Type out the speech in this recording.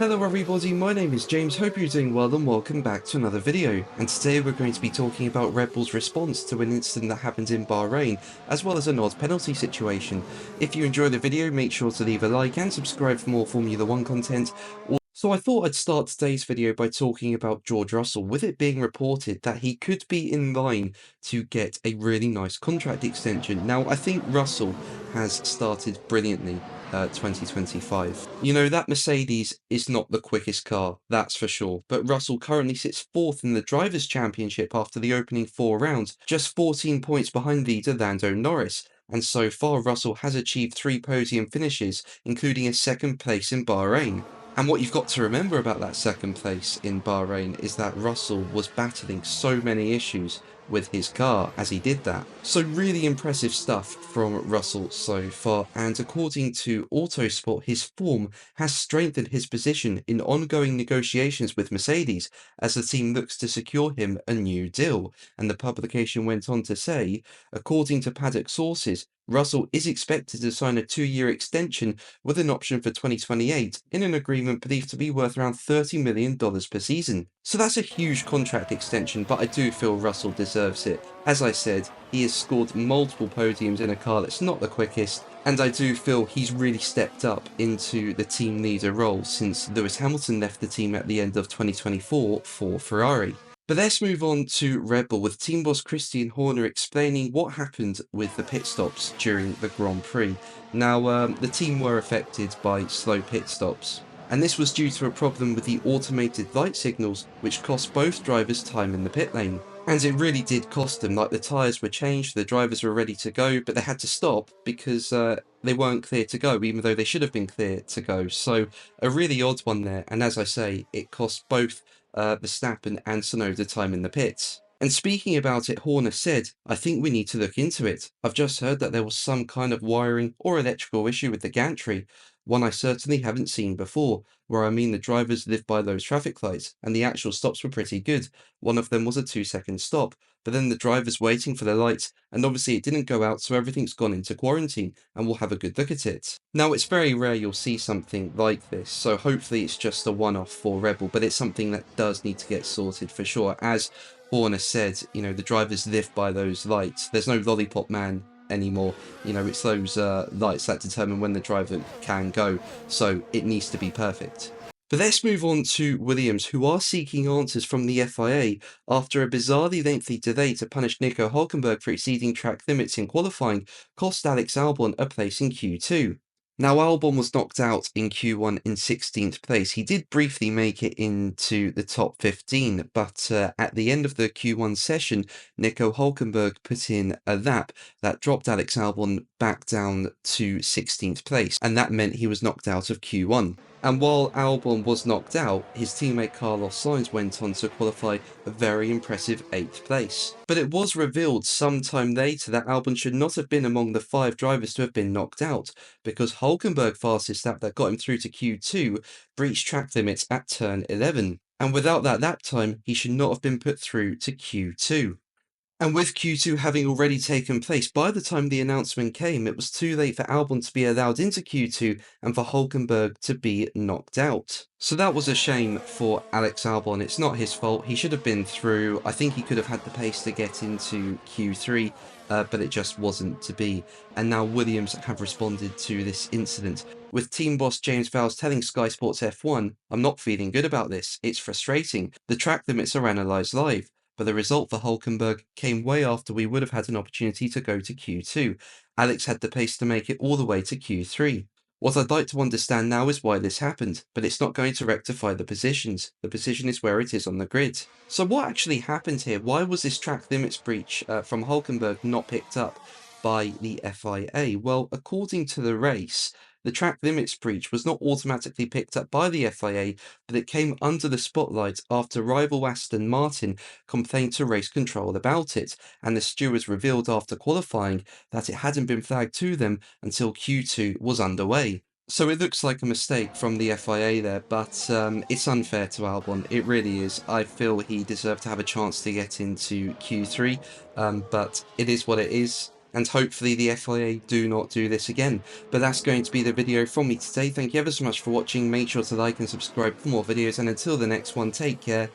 Hello everybody, my name is James, hope you're doing well and welcome back to another video. And today we're going to be talking about Red Bull's response to an incident that happened in Bahrain, as well as an odd penalty situation. If you enjoy the video, make sure to leave a like and subscribe for more Formula 1 content. So I thought I'd start today's video by talking about George Russell, with it being reported that he could be in line to get a really nice contract extension. Now, I think Russell has started brilliantly 2025. You know, that Mercedes is not the quickest car, that's for sure, but Russell currently sits 4th in the Drivers' Championship after the opening 4 rounds, just 14 points behind leader Lando Norris. And so far, Russell has achieved 3 podium finishes, including a 2nd place in Bahrain. And what you've got to remember about that 2nd place in Bahrain is that Russell was battling so many issues with his car as he did that. So really impressive stuff from Russell so far, and according to Autosport, his form has strengthened his position in ongoing negotiations with Mercedes as the team looks to secure him a new deal. And the publication went on to say, according to paddock sources, Russell is expected to sign a 2-year extension with an option for 2028 in an agreement believed to be worth around $30 million per season. So that's a huge contract extension, but I do feel Russell deserves it. As I said, he has scored multiple podiums in a car that's not the quickest, and I do feel he's really stepped up into the team leader role since Lewis Hamilton left the team at the end of 2024 for Ferrari. But let's move on to Red Bull, with team boss Christian Horner explaining what happened with the pit stops during the Grand Prix. Now, the team were affected by slow pit stops, and this was due to a problem with the automated light signals, which cost both drivers time in the pit lane. And it really did cost them, like the tyres were changed, the drivers were ready to go, but they had to stop because they weren't clear to go, even though they should have been clear to go. So a really odd one there, and as I say, it cost both Verstappen and Tsunoda time in the pits. And speaking about it, Horner said, "I think we need to look into it. I've just heard that there was some kind of wiring or electrical issue with the gantry, one I certainly haven't seen before, where I mean the drivers live by those traffic lights, and the actual stops were pretty good. One of them was a 2-second stop, but then the driver's waiting for the lights, and obviously it didn't go out, so everything's gone into quarantine, and we'll have a good look at it." Now, it's very rare you'll see something like this, so hopefully it's just a one-off for Red Bull, but it's something that does need to get sorted for sure. As Horner said, you know, the drivers live by those lights. There's no lollipop man anymore. You know, it's those lights that determine when the driver can go, so it needs to be perfect. But let's move on to Williams, who are seeking answers from the FIA after a bizarrely lengthy delay to punish Nico Hülkenberg for exceeding track limits in qualifying cost Alex Albon a place in Q2. Now, Albon was knocked out in Q1 in 16th place. He did briefly make it into the top 15, but at the end of the Q1 session, Nico Hülkenberg put in a lap that dropped Alex Albon back down to 16th place, and that meant he was knocked out of Q1. And while Albon was knocked out, his teammate Carlos Sainz went on to qualify a very impressive 8th place. But it was revealed sometime later that Albon should not have been among the 5 drivers to have been knocked out, because Hülkenberg's fastest lap that got him through to Q2 breached track limits at turn 11. And without that lap time, he should not have been put through to Q2. And with Q2 having already taken place, by the time the announcement came, it was too late for Albon to be allowed into Q2 and for Hülkenberg to be knocked out. So that was a shame for Alex Albon. It's not his fault. He should have been through. I think he could have had the pace to get into Q3, but it just wasn't to be. And now Williams have responded to this incident, with team boss James Vowles telling Sky Sports F1, "I'm not feeling good about this. It's frustrating. The track limits are analysed live. But the result for Hülkenberg came way after we would have had an opportunity to go to Q2. Alex had the pace to make it all the way to Q3. What I'd like to understand now is why this happened, but it's not going to rectify the positions. The position is where it is on the grid." So what actually happened here? Why was this track limits breach from Hülkenberg not picked up by the FIA? Well, according to the race, the track limits breach was not automatically picked up by the FIA, but it came under the spotlight after rival Aston Martin complained to race control about it, and the stewards revealed after qualifying that it hadn't been flagged to them until Q2 was underway. So it looks like a mistake from the FIA there, but it's unfair to Albon. It really is. I feel he deserved to have a chance to get into Q3, but it is what it is. and hopefully the FIA do not do this again. But that's going to be the video from me today. Thank you ever so much for watching. Make sure to like and subscribe for more videos, and until the next one, take care.